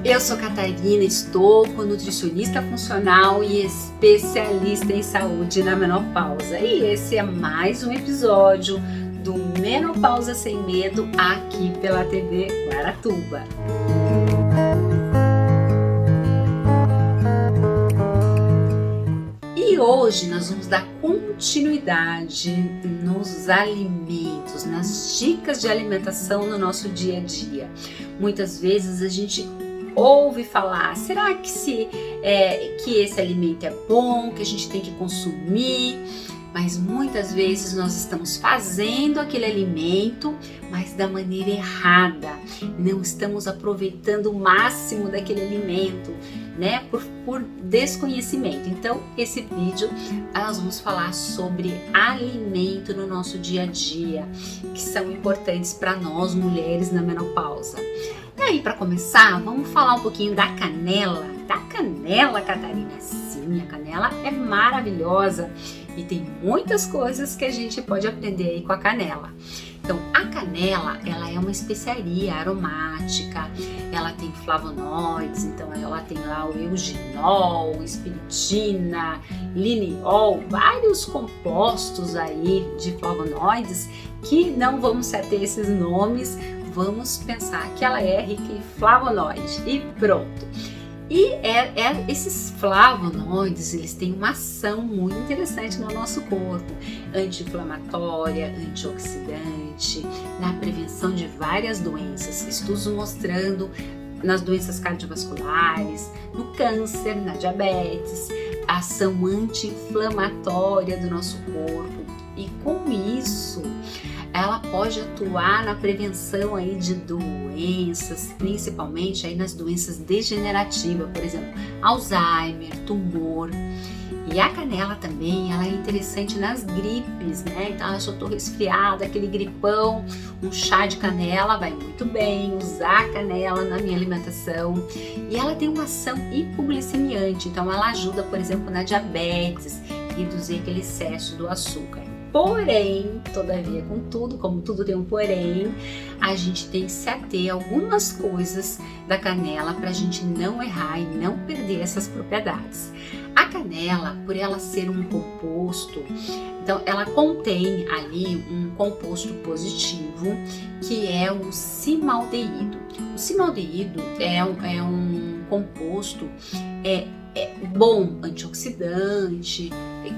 Eu sou Catarina Estocco, nutricionista funcional e especialista em saúde na menopausa. E esse é mais um episódio do Menopausa Sem Medo aqui pela TV Guaratuba. E hoje nós vamos dar continuidade nos alimentos, nas dicas de alimentação no nosso dia a dia. Muitas vezes a gente ouve falar, será que esse alimento é bom, que a gente tem que consumir? Mas muitas vezes nós estamos fazendo aquele alimento, mas da maneira errada. Não estamos aproveitando o máximo daquele alimento, né? Por desconhecimento. Então, esse vídeo nós vamos falar sobre alimento no nosso dia a dia, que são importantes para nós mulheres na menopausa. E aí, para começar, vamos falar um pouquinho da canela. Da canela, Catarina? Sim, a canela é maravilhosa e tem muitas coisas que a gente pode aprender aí com a canela. Então, a canela, ela é uma especiaria aromática, ela tem flavonoides, então ela tem lá o eugenol, espiritina, lineol, vários compostos aí de flavonoides que não vamos ter esses nomes, vamos pensar que ela é rica em flavonoides e pronto. E esses flavonoides, eles têm uma ação muito interessante no nosso corpo, anti-inflamatória, antioxidante, na prevenção de várias doenças, estudos mostrando nas doenças cardiovasculares, no câncer, na diabetes, a ação anti-inflamatória do nosso corpo. E com isso, ela pode atuar na prevenção aí de doenças, principalmente aí nas doenças degenerativas, por exemplo, Alzheimer, tumor. E a canela também, ela é interessante nas gripes, né? Então, se eu tô resfriada, aquele gripão, um chá de canela vai muito bem, usar a canela na minha alimentação. E ela tem uma ação hipoglicemiante, então ela ajuda, por exemplo, na diabetes, reduzir aquele excesso do açúcar. Porém, todavia, como tudo tem um porém, a gente tem que se ater a algumas coisas da canela para a gente não errar e não perder essas propriedades. A canela, por ela ser um composto, então ela contém ali um composto positivo que é o cimaldeído. O cimaldeído é um composto bom, antioxidante,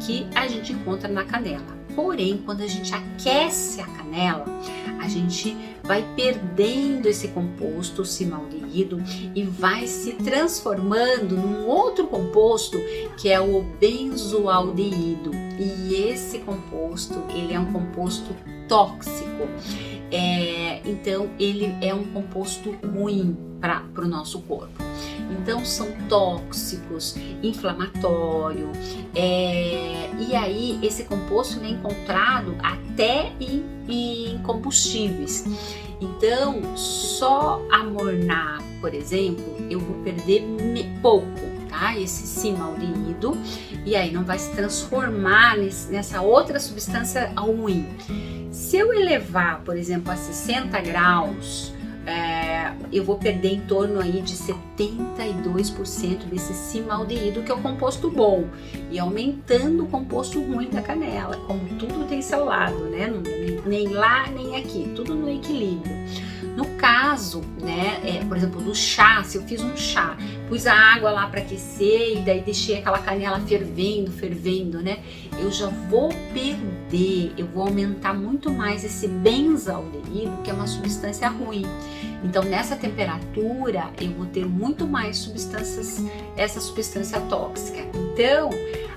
que a gente encontra na canela. Porém, quando a gente aquece a canela, a gente vai perdendo esse composto, o cimaldeído, e vai se transformando num outro composto que é o benzoaldeído. E esse composto, ele é um composto tóxico. Então, ele é um composto ruim para o nosso corpo. Então são tóxicos, inflamatório, e aí esse composto é encontrado até em combustíveis. Então só amornar, por exemplo, eu vou perder pouco, tá? Esse cimaldeído, e aí não vai se transformar nessa outra substância ruim. Se eu elevar, por exemplo, a 60 graus, eu vou perder em torno aí de 72% desse cimaldeído, que é o composto bom, e aumentando o composto ruim da canela, como tudo tem seu lado, né? Nem lá nem aqui, tudo no equilíbrio. No caso, né, por exemplo, do chá, se eu fiz um chá, pus a água lá para aquecer e daí deixei aquela canela fervendo, né? Eu já vou perder, eu vou aumentar muito mais esse benzoaldeído, que é uma substância ruim. Então, nessa temperatura, eu vou ter muito mais essa substância tóxica. Então,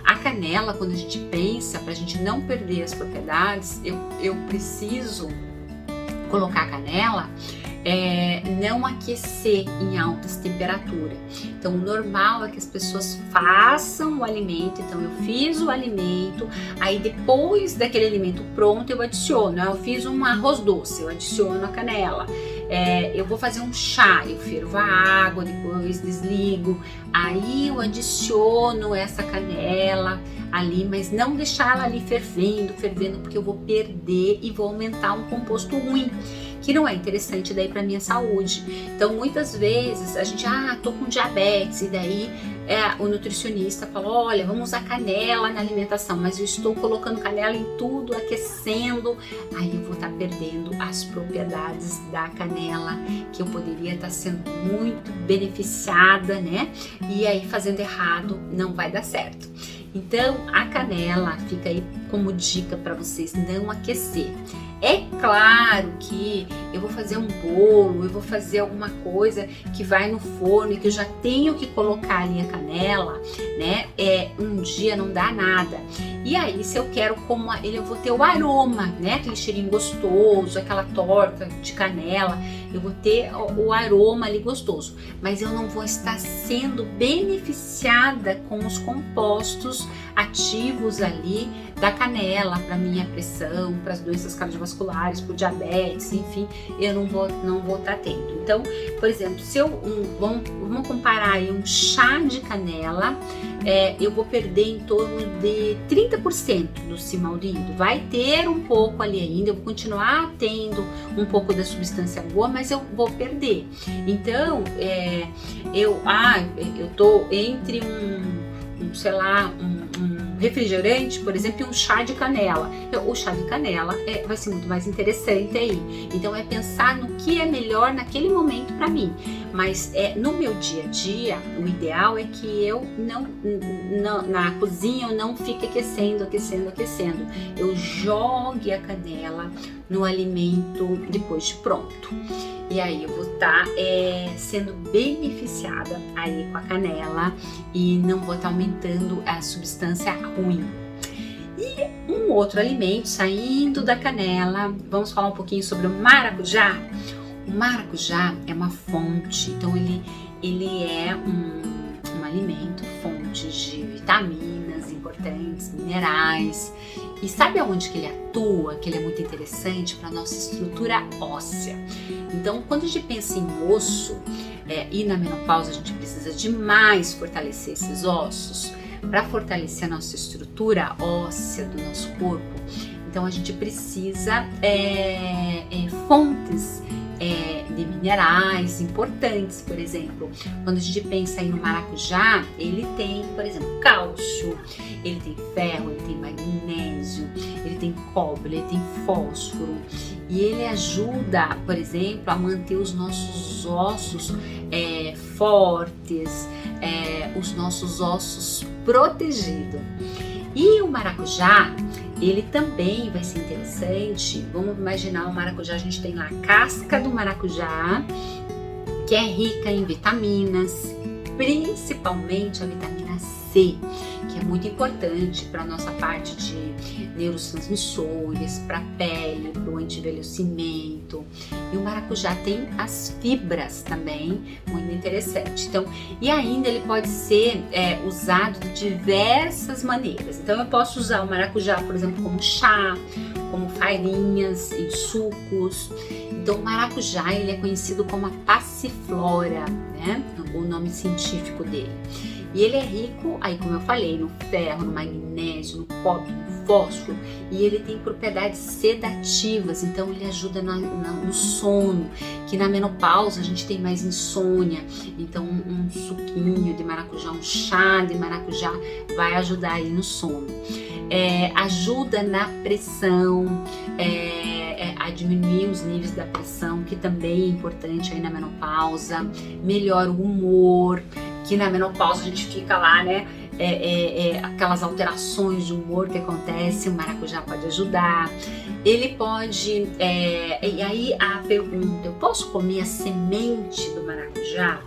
a canela, quando a gente pensa, para a gente não perder as propriedades, eu preciso colocar a canela, não aquecer em altas temperaturas. Então, o normal é que as pessoas façam o alimento. Então, eu fiz o alimento, aí depois daquele alimento pronto, eu adiciono. Eu fiz um arroz doce, eu adiciono a canela. Eu vou fazer um chá, eu fervo a água, depois desligo, aí eu adiciono essa canela ali, mas não deixar ela ali fervendo, porque eu vou perder e vou aumentar um composto ruim. que não é interessante daí para minha saúde. Então muitas vezes a gente, tô com diabetes, e daí o nutricionista fala, olha, vamos usar canela na alimentação, mas eu estou colocando canela em tudo, aquecendo, aí eu vou estar perdendo as propriedades da canela, que eu poderia estar sendo muito beneficiada, né? E aí fazendo errado não vai dar certo. Então a canela fica aí como dica para vocês não aquecer. É claro que eu vou fazer um bolo, eu vou fazer alguma coisa que vai no forno e que eu já tenho que colocar ali a canela, né? Um dia não dá nada. E aí, se eu quero eu vou ter o aroma, né? Aquele cheirinho gostoso, aquela torta de canela, eu vou ter o aroma ali gostoso, mas eu não vou estar sendo beneficiada com os compostos ativos ali da canela para minha pressão, para as doenças cardiovasculares, para o diabetes, enfim, eu não vou estar tendo. Então, por exemplo, se vamos comparar aí um chá de canela, eu vou perder em torno de 30% do simaldehído. Vai ter um pouco ali ainda, eu vou continuar tendo um pouco da substância boa, mas eu vou perder. Então, eu tô entre um refrigerante, por exemplo, e um chá de canela. O chá de canela vai ser muito mais interessante aí. Então é pensar no que é melhor naquele momento para mim. Mas no meu dia a dia, o ideal é que eu na cozinha eu não fique aquecendo. Eu jogue a canela no alimento depois de pronto. E aí eu vou estar sendo beneficiada aí com a canela e não vou estar aumentando a substância ruim. E um outro alimento, saindo da canela, vamos falar um pouquinho sobre o maracujá. O maracujá é uma fonte, então ele é um alimento, fonte de vitaminas importantes, minerais. E sabe aonde que ele atua, que ele é muito interessante para a nossa estrutura óssea? Então, quando a gente pensa em osso, e na menopausa a gente precisa demais fortalecer esses ossos, para fortalecer a nossa estrutura óssea do nosso corpo, então a gente precisa fontes de minerais importantes. Por exemplo, quando a gente pensa aí no maracujá, ele tem, por exemplo, cálcio, ele tem ferro, ele tem magnésio, ele tem cobre, ele tem fósforo, e ele ajuda, por exemplo, a manter os nossos ossos fortes, os nossos ossos protegidos. E o maracujá, ele também vai ser interessante. Vamos imaginar o maracujá, a gente tem lá a casca do maracujá, que é rica em vitaminas, principalmente a vitamina C, que é muito importante para a nossa parte de neurotransmissores, para a pele, para o anti-envelhecimento. E o maracujá tem as fibras também, muito interessante. Então, e ainda ele pode ser usado de diversas maneiras. Então eu posso usar o maracujá, por exemplo, como chá, como farinhas, em sucos. Então o maracujá, ele é conhecido como a passiflora, né? O nome científico dele. E ele é rico, aí como eu falei, no ferro, no magnésio, no cobre, no fósforo, e ele tem propriedades sedativas, então ele ajuda no sono, que na menopausa a gente tem mais insônia, então um suquinho de maracujá, um chá de maracujá vai ajudar aí no sono. Ajuda na pressão, a diminuir os níveis da pressão, que também é importante aí na menopausa, melhora o humor, que na menopausa a gente fica lá, né, aquelas alterações de humor que acontece, o maracujá pode ajudar. Ele pode, e aí a pergunta, eu posso comer a semente do maracujá?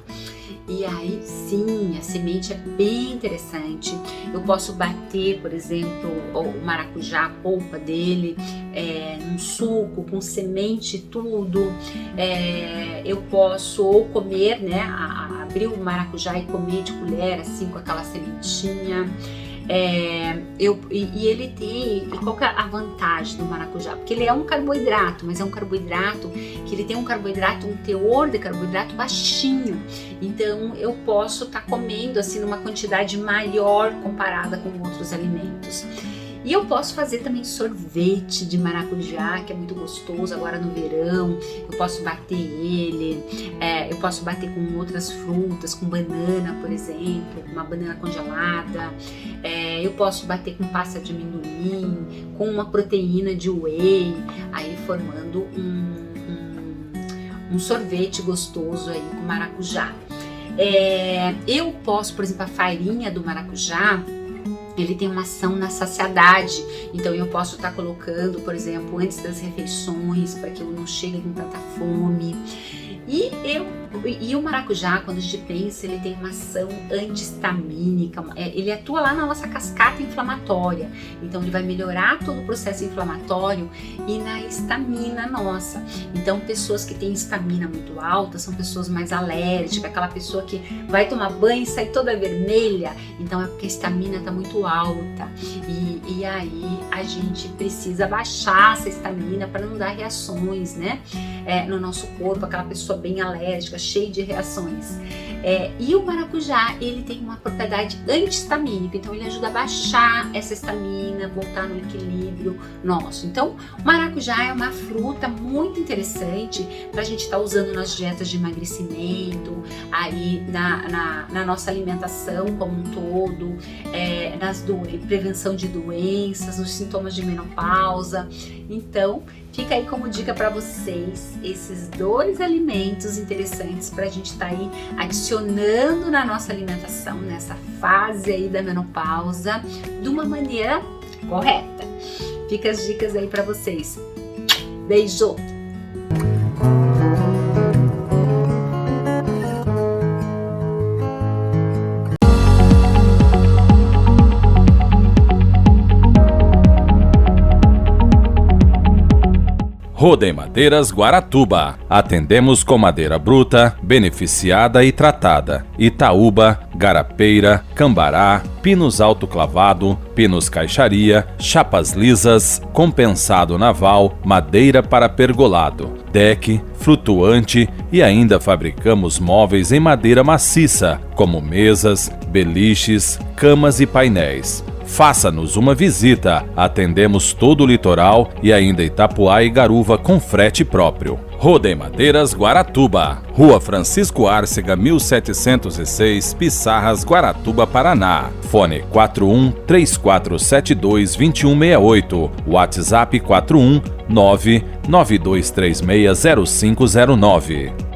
E aí sim, a semente é bem interessante. Eu posso bater, por exemplo, o maracujá, a polpa dele, num suco com semente e tudo. Eu posso ou comer, né, abrir o maracujá e comer de colher, assim, com aquela sementinha. E ele tem, e qual que é a vantagem do maracujá? Porque ele é um carboidrato, mas é um carboidrato que ele tem um teor de carboidrato baixinho, então eu posso estar comendo assim numa quantidade maior comparada com outros alimentos. E eu posso fazer também sorvete de maracujá, que é muito gostoso agora no verão. Eu posso bater ele, eu posso bater com outras frutas, com banana, por exemplo, uma banana congelada. Eu posso bater com pasta de amendoim, com uma proteína de whey, aí formando um sorvete gostoso aí com maracujá. Eu posso, por exemplo, a farinha do maracujá, ele tem uma ação na saciedade, então eu posso estar colocando, por exemplo, antes das refeições, para que eu não chegue com tanta fome. E o maracujá, quando a gente pensa, ele tem uma ação anti-histamínica, ele atua lá na nossa cascata inflamatória, então ele vai melhorar todo o processo inflamatório e na histamina nossa. Então pessoas que têm histamina muito alta são pessoas mais alérgicas, aquela pessoa que vai tomar banho e sai toda vermelha, então é porque a histamina está muito alta, e aí a gente precisa baixar essa histamina para não dar reações, né, no nosso corpo, aquela pessoa bem alérgica, cheia de reações. E o maracujá, ele tem uma propriedade anti-histamínica, então ele ajuda a baixar essa histamina, voltar no equilíbrio nosso. Então, o maracujá é uma fruta muito interessante para a gente estar usando nas dietas de emagrecimento, aí na nossa alimentação como um todo, prevenção de doenças, nos sintomas de menopausa. Então, fica aí como dica para vocês esses 2 alimentos interessantes para a gente estar aí adicionando na nossa alimentação nessa fase aí da menopausa de uma maneira correta. Fica as dicas aí para vocês. Beijo! Roden Madeiras Guaratuba. Atendemos com madeira bruta, beneficiada e tratada. Itaúba, garapeira, cambará, pinos autoclavado, pinos caixaria, chapas lisas, compensado naval, madeira para pergolado, deck, flutuante e ainda fabricamos móveis em madeira maciça, como mesas, beliches, camas e painéis. Faça-nos uma visita, atendemos todo o litoral e ainda Itapuá e Garuva com frete próprio. Roden Madeiras Guaratuba, Rua Francisco Árcega, 1706, Pissarras, Guaratuba, Paraná. Fone 41 3472 2168, WhatsApp 41 992360509.